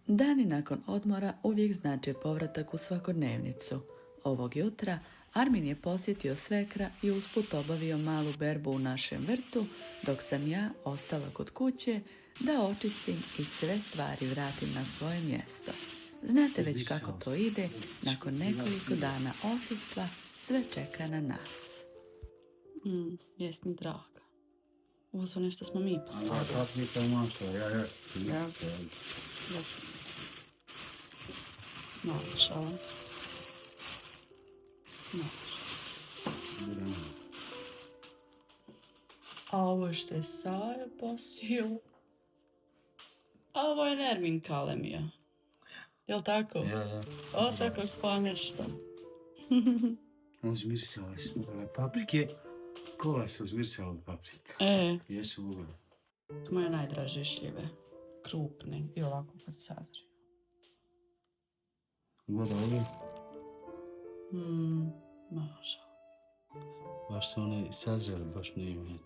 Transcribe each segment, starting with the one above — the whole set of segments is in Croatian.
Dani nakon odmora uvijek znače povratak u svakodnevnicu. Ovog jutra Armin je posjetio svekra i usput obavio malu berbu u našem vrtu, dok sam ja ostala kod kuće da očistim i sve stvari vratim na svoje mjesto. Znate već kako to ide, nakon nekoliko dana odsustva sve čeka na nas. Jest mi draga. Ovo su nešto smo mi poslali. Paprika maso, ja. Mašala. A ovo što je Saja posio. A ovo je Nermin kalemija. Jel tako? Ja. Ovo sve kako pamješta. Ovo zmirsali smo ove paprike. Kola su zmirsali od paprika. Jesu ugodi. Moje najdraže šljive. Krupne i ovako kad sazriju. Voda ovdje? Maža. Baš se one sazreli, baš ne imaju.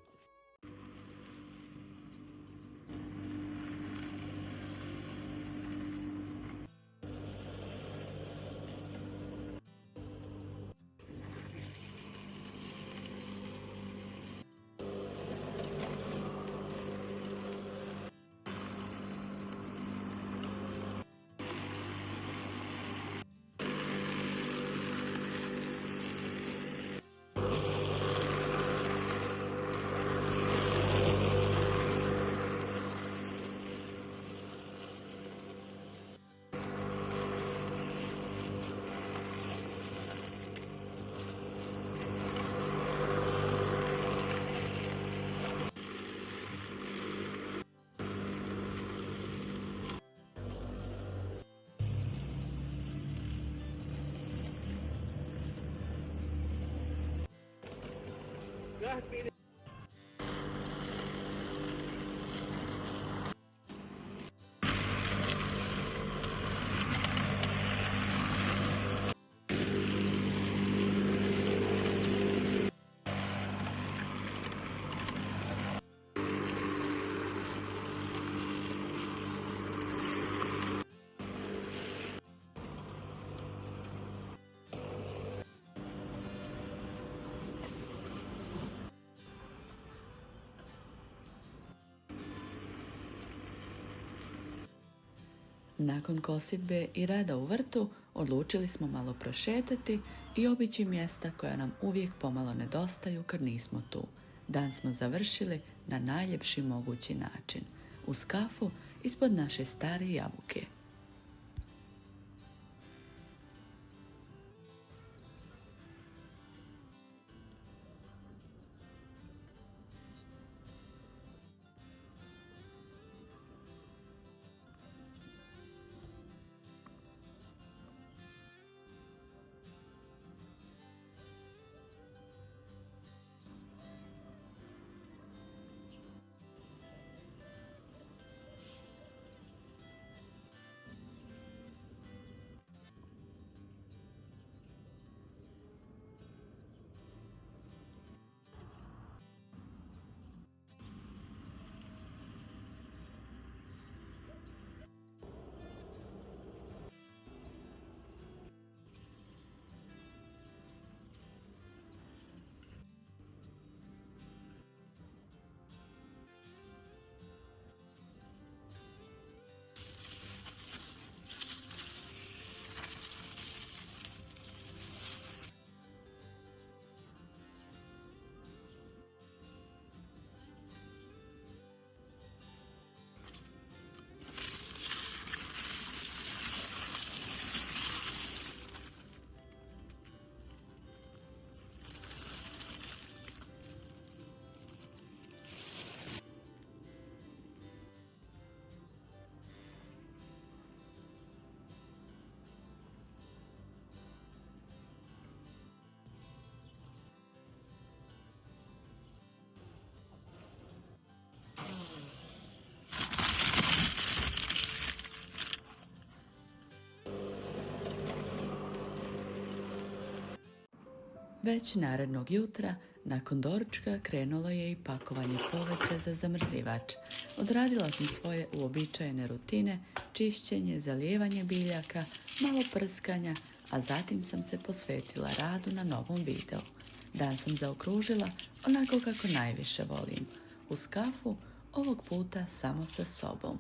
Nakon kositbe i rada u vrtu, odlučili smo malo prošetati i obići mjesta koja nam uvijek pomalo nedostaju kad nismo tu. Dan smo završili na najljepši mogući način, uz kafu ispod naše stare jabuke. Već narednog jutra Nakon doručka krenulo je i pakovanje poveća za zamrzivač. Odradila sam svoje uobičajene rutine, čišćenje, zalijevanje biljaka, malo prskanja, a zatim sam se posvetila radu na novom videu. Dan sam zaokružila onako kako najviše volim, uz kafu, ovog puta samo sa sobom.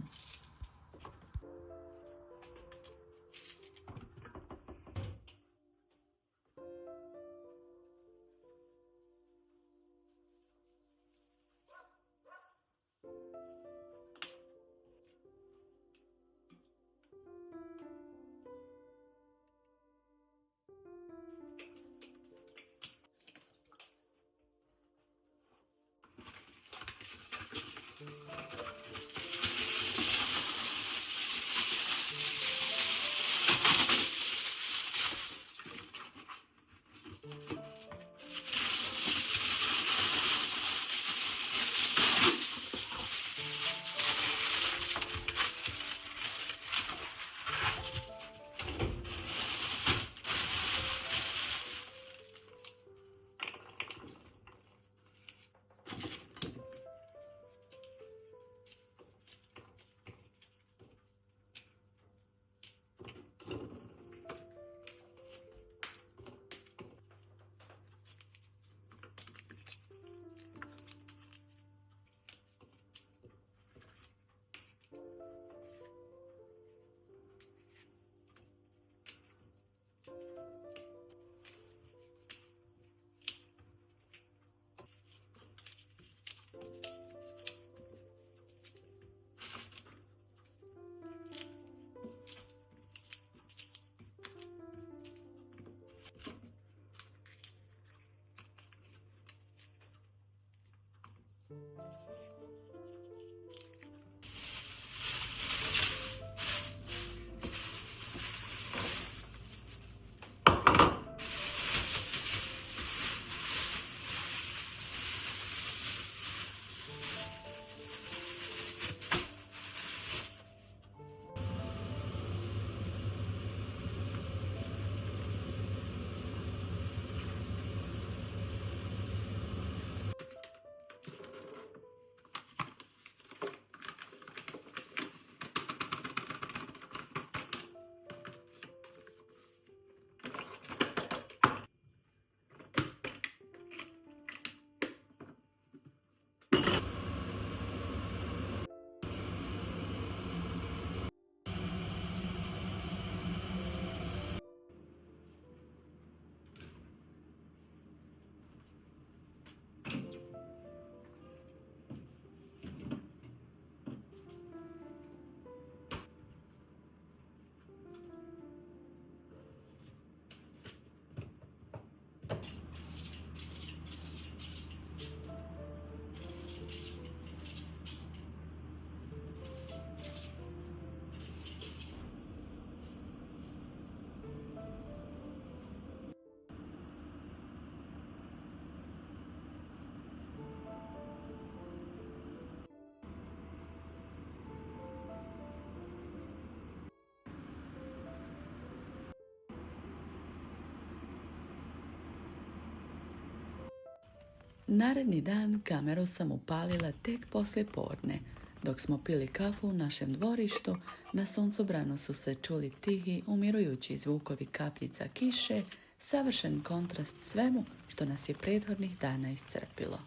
Naredni dan kameru sam upalila tek poslije podne. Dok smo pili kafu u našem dvorištu, na suncobranu su se čuli tihi, umirujući zvukovi kapljica kiše, savršen kontrast svemu što nas je prethodnih dana iscrpilo.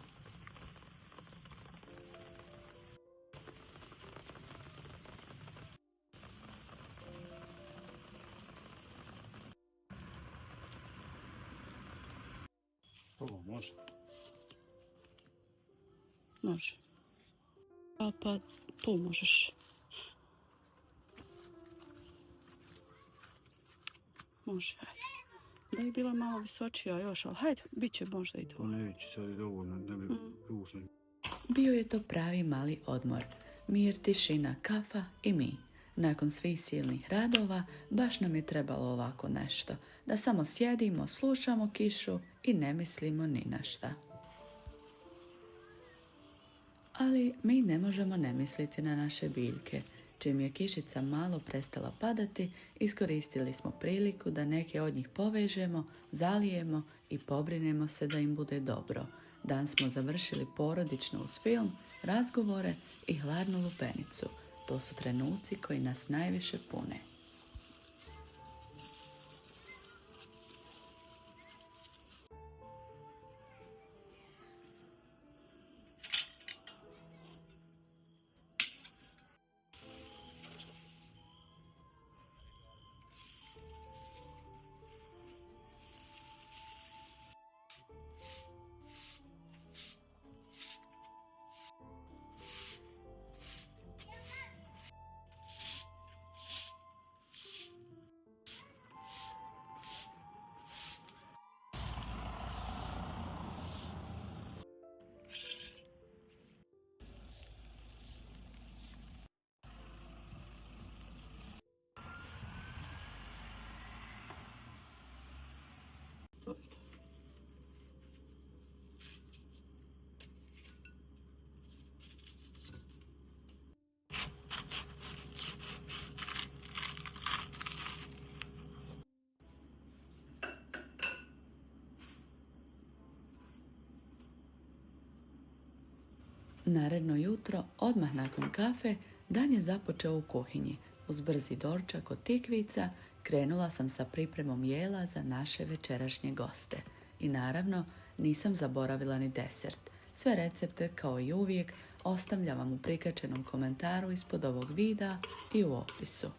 Ovo može. Može. Pa tu možeš. Može, hajde. Da je bila malo visočija još, ali hajde, bit će možda i to. To neće sad i dovoljno, da bi ružno. Bio je to pravi mali odmor. Mir, tišina, kafa i mi. Nakon svih silnih radova, baš nam je trebalo ovako nešto. Da samo sjedimo, slušamo kišu i ne mislimo ni na šta. Ali mi ne možemo ne misliti na naše biljke. Čim je kišica malo prestala padati, iskoristili smo priliku da neke od njih povežemo, zalijemo i pobrinemo se da im bude dobro. Dan smo završili porodično uz film, razgovore i hladnu lupenicu. To su trenuci koji nas najviše pune. Naredno jutro, odmah nakon kafe, dan je započeo u kuhinji. Uz brzi doručak od tikvica krenula sam sa pripremom jela za naše večerašnje goste. I naravno, nisam zaboravila ni desert. Sve recepte, kao i uvijek, ostavljam vam u prikačenom komentaru ispod ovog videa i u opisu.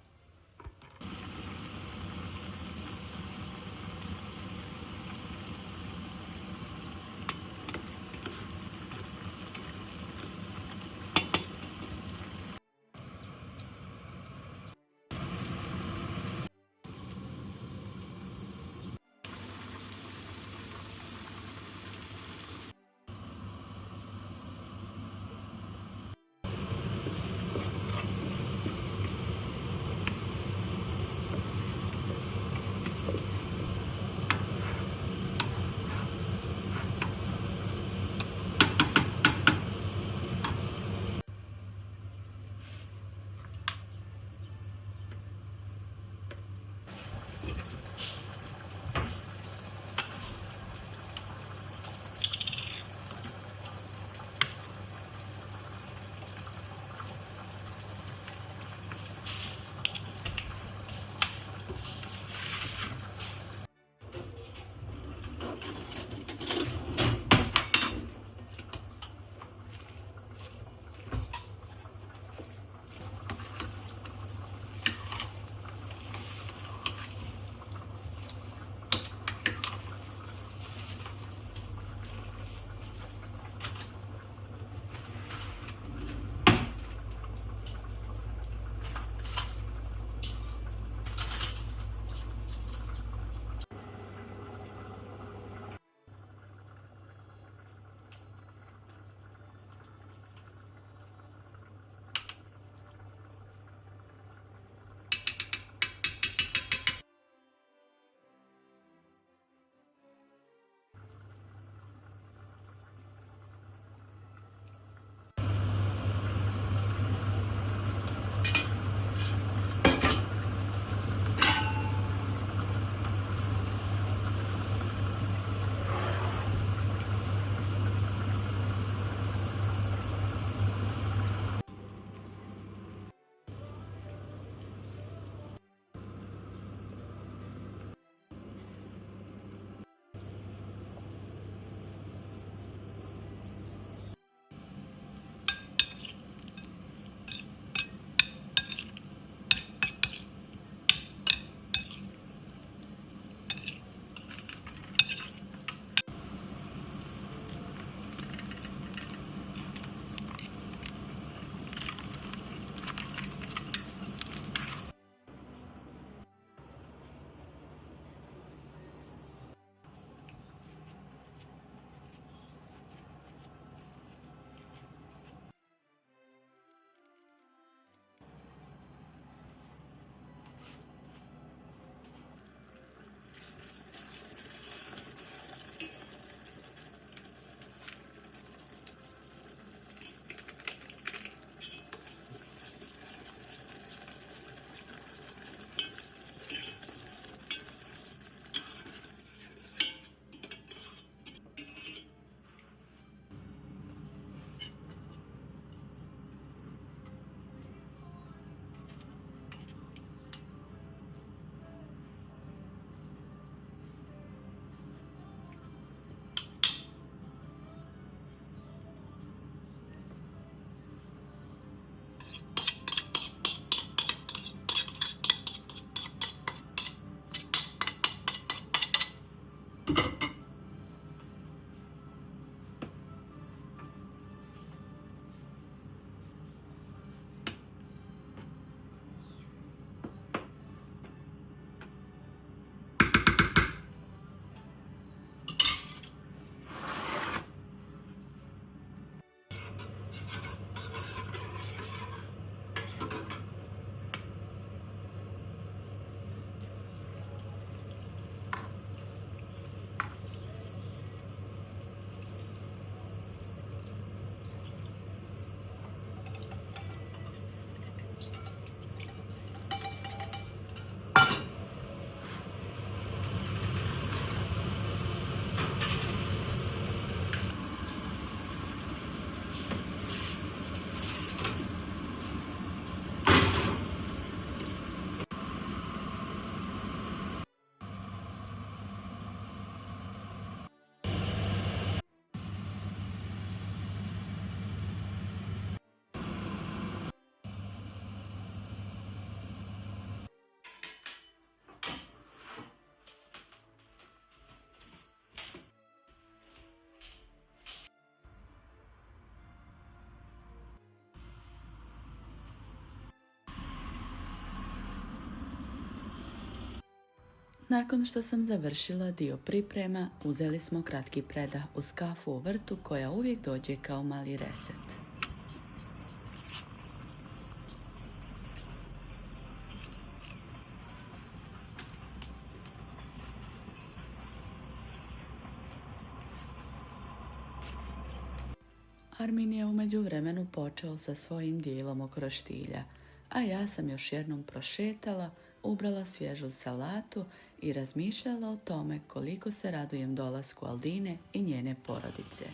Nakon što sam završila dio priprema, uzeli smo kratki predah uz kafu u vrtu koja uvijek dođe kao mali reset. Armin je u međuvremenu počeo sa svojim dijelom okroštilja, a ja sam još jednom prošetala, ubrala svježu salatu i razmišljala o tome koliko se radujem dolasku Aldine i njene porodice.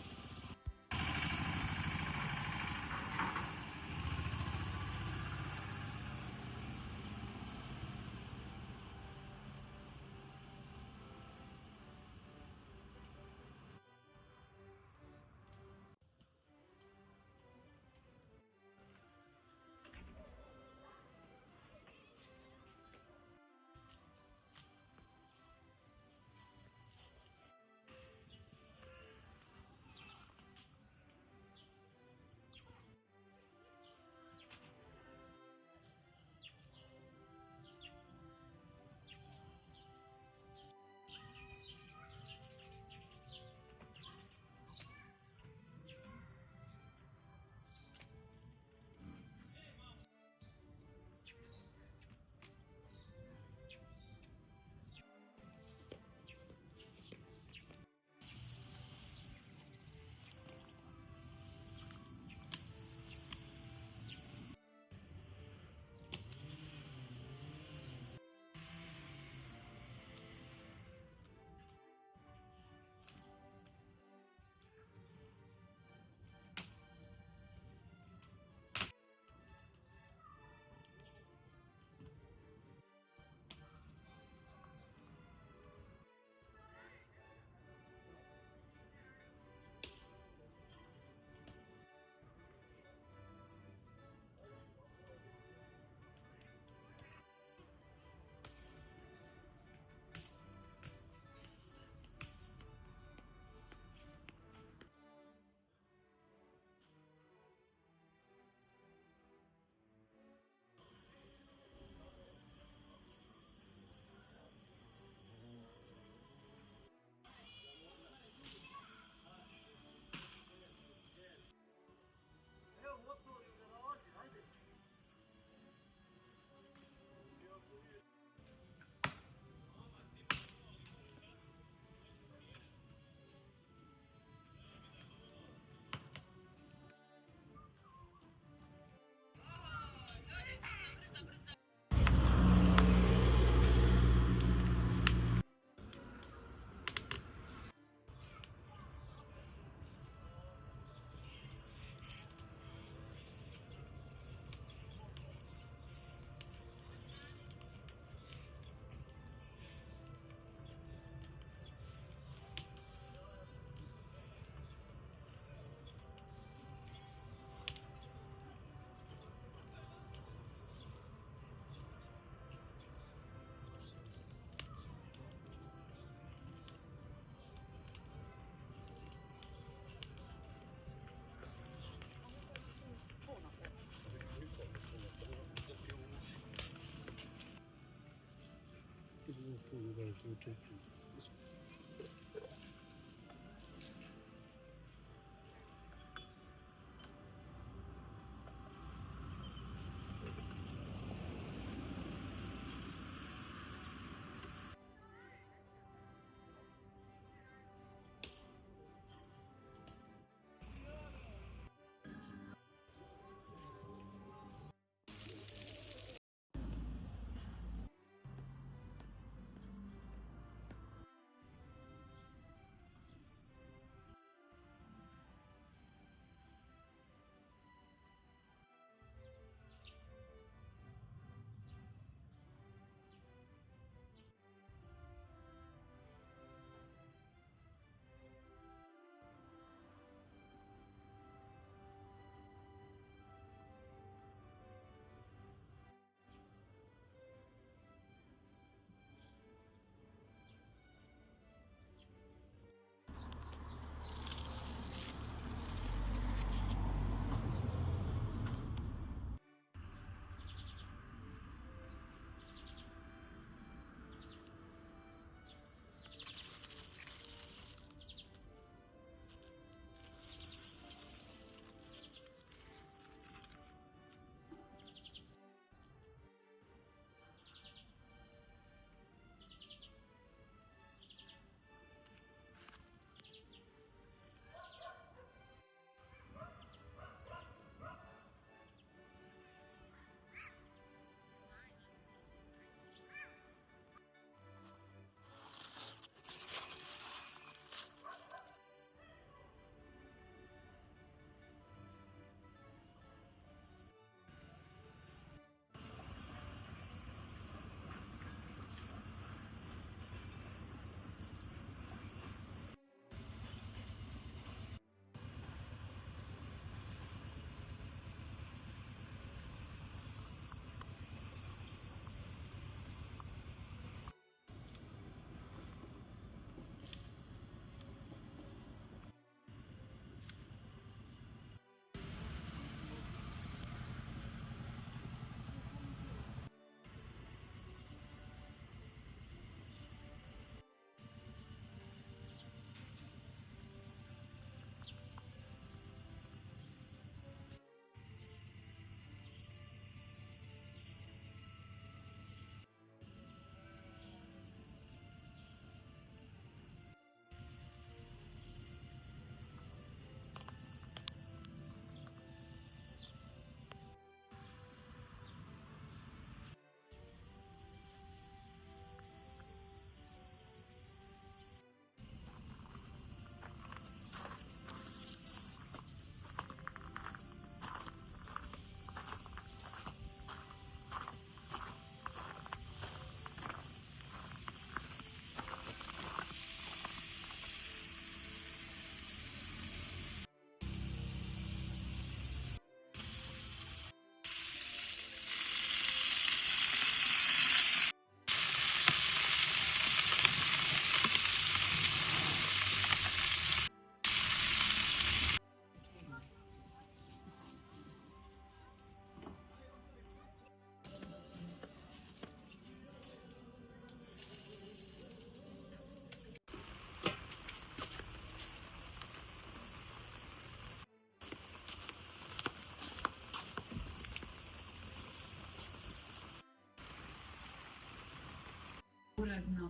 uredno.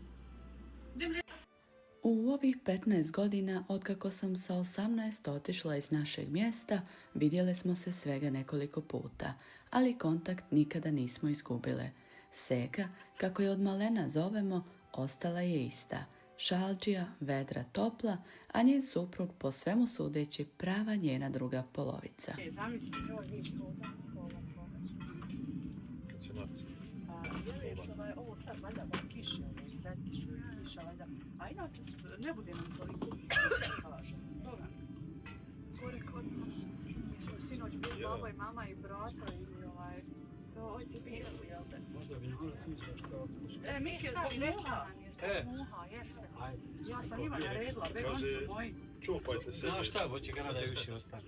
U ovih 15 godina, otkako sam sa 18 otišla iz našeg mjesta, vidjele smo se svega nekoliko puta, ali kontakt nikada nismo izgubile. Seka, kako je od malena zovemo, ostala je ista. Šalđija, vedra, topla, a njen suprug po svemu sudeći prava njena druga polovica. Ovo sad valjda da kiše, kiša valjda. A inače ne bude nam toliko kažem. Dobro. Gore kod nas. Mi smo sinoć bili baba i mama i brata i oj ti bijelu, jel te? Možda bi njegov izveo što... Miki je zbog muha nam je zbog muha, jeste. Ja sam njima naredila, već oni su moji. Čupajte se. Znaš šta, hoće ga da više ostane.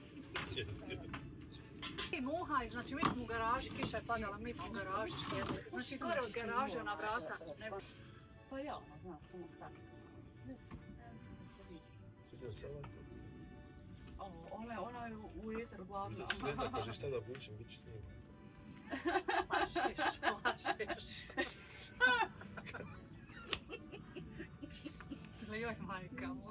Muha, znači mi smo u garaži, kiša je padala, mi smo u garaži sjedli. Znači gore od garaže na vrata. Pa ja, znam, samo tako. Ona je u eteru glavna. Sleda, kaže šta da bučem, bit će s njim. Lažeš. Joj, majka mu.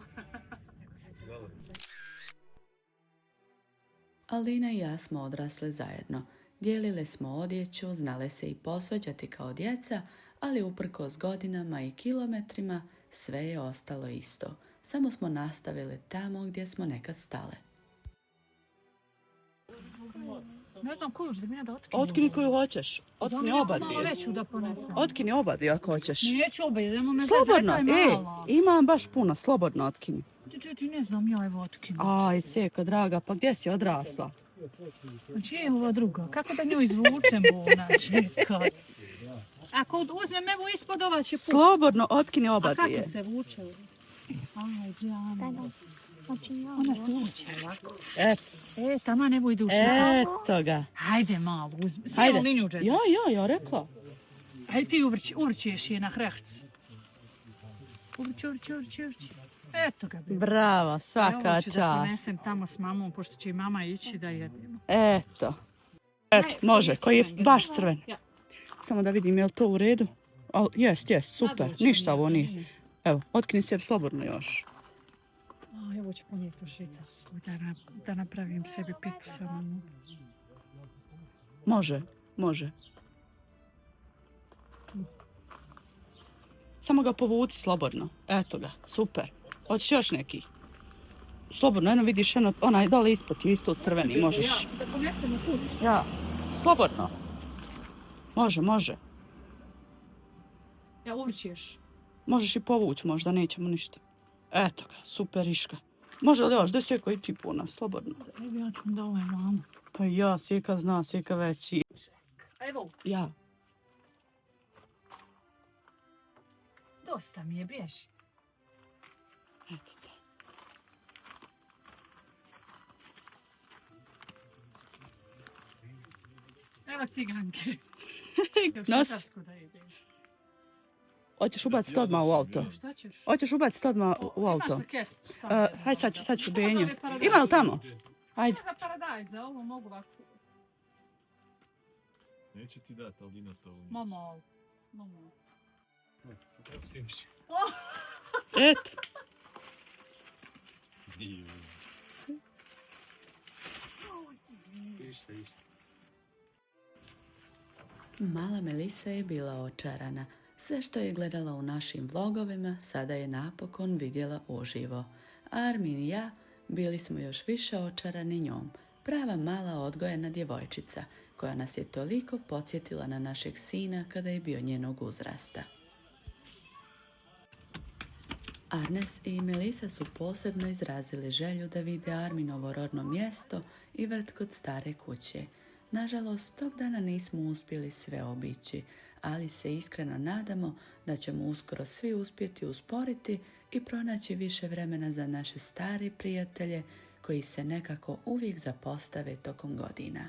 Alina i ja smo odrasle zajedno. Dijelile smo odjeću, znale se i posvađati kao djeca, ali uprkos godinama i kilometrima sve je ostalo isto. Samo smo nastavile tamo gdje smo nekad stale. Ne znam koju da mi ne da otkini. Otkini koju hoćeš. Otkini oba Malo dvije. veću da ponesem. Otkini oba dvije ako hoćeš. Neću oba, idemo me Slobodno, zezaj imam baš puno, slobodno otkini. Ti ne znam ja evo otkinu. Aj, Seka, draga, pa gdje si odrasla? Znači je ova druga, kako da nju izvučem bona, čekaj. Ako uzmem evo ispod ova će put. Slobodno otkini oba A dvije. kako se vuče? Aj, džana. Ona se vuče ovako. Tamo ne vojde ušica. Eto ga. Hajde malo, uzmi. Hajde. Smijemo liniju džeta. Ja rekla. Hajde ti uvrćeš je na hrehc. Uvrći. Eto ga. Brava, svaka Ovo ću da čast. ponesem tamo s mamom, pošto će i mama ići da jedemo. Eto, može, koji je baš crven. Ja. Samo da vidim je li to u redu. Jest, super, Nadvući ništa mi ovo je, nije. Evo, otkini se slobodno još. Evo ću ponijeti u Švicarsku da napravim sebi pitu sa mamom. Može. Samo ga povuci slobodno. Eto ga, super. Hoćeš još neki? Slobodno, jedno vidiš onaj dole ispod je isto crveni, možeš. Ja, da ponesem u kuću. Ja, slobodno. Može. Ja uvrćeš. Možeš i povući, možda nećemo ništa. Eto ga, super iška. Može li još, da Seka i ti puna, slobodno. Evo ja ću da ovaj mama. Pa ja, Seka zna, Seka već i... Evo, Ja. dosta mi je, bježi. Eto to. Evo ciganke. Nos. Da idem. Hoćeš ubaciti odmah u auto? Šta ćeš? Hoćeš ubaciti odmah u auto? Imaš li kesicu? Hajde sad ću Benju. Ima li tamo? Hajde. Za paradajz, za ovo mogu ovako. Neću ti dati, ali ima to. Momo. Eto. Isto. Mala Melisa je bila očarana. Sve što je gledala u našim vlogovima, sada je napokon vidjela uživo. Armin i ja bili smo još više očarani njom. Prava mala odgojena djevojčica, koja nas je toliko podsjetila na našeg sina kada je bio njenog uzrasta. Arnes i Melisa su posebno izrazili želju da vide Arminovo rodno mjesto i vrt kod stare kuće. Nažalost, tog dana nismo uspjeli sve obići, ali se iskreno nadamo da ćemo uskoro svi uspjeti usporiti i pronaći više vremena za naše stare prijatelje koji se nekako uvijek zapostave tokom godina.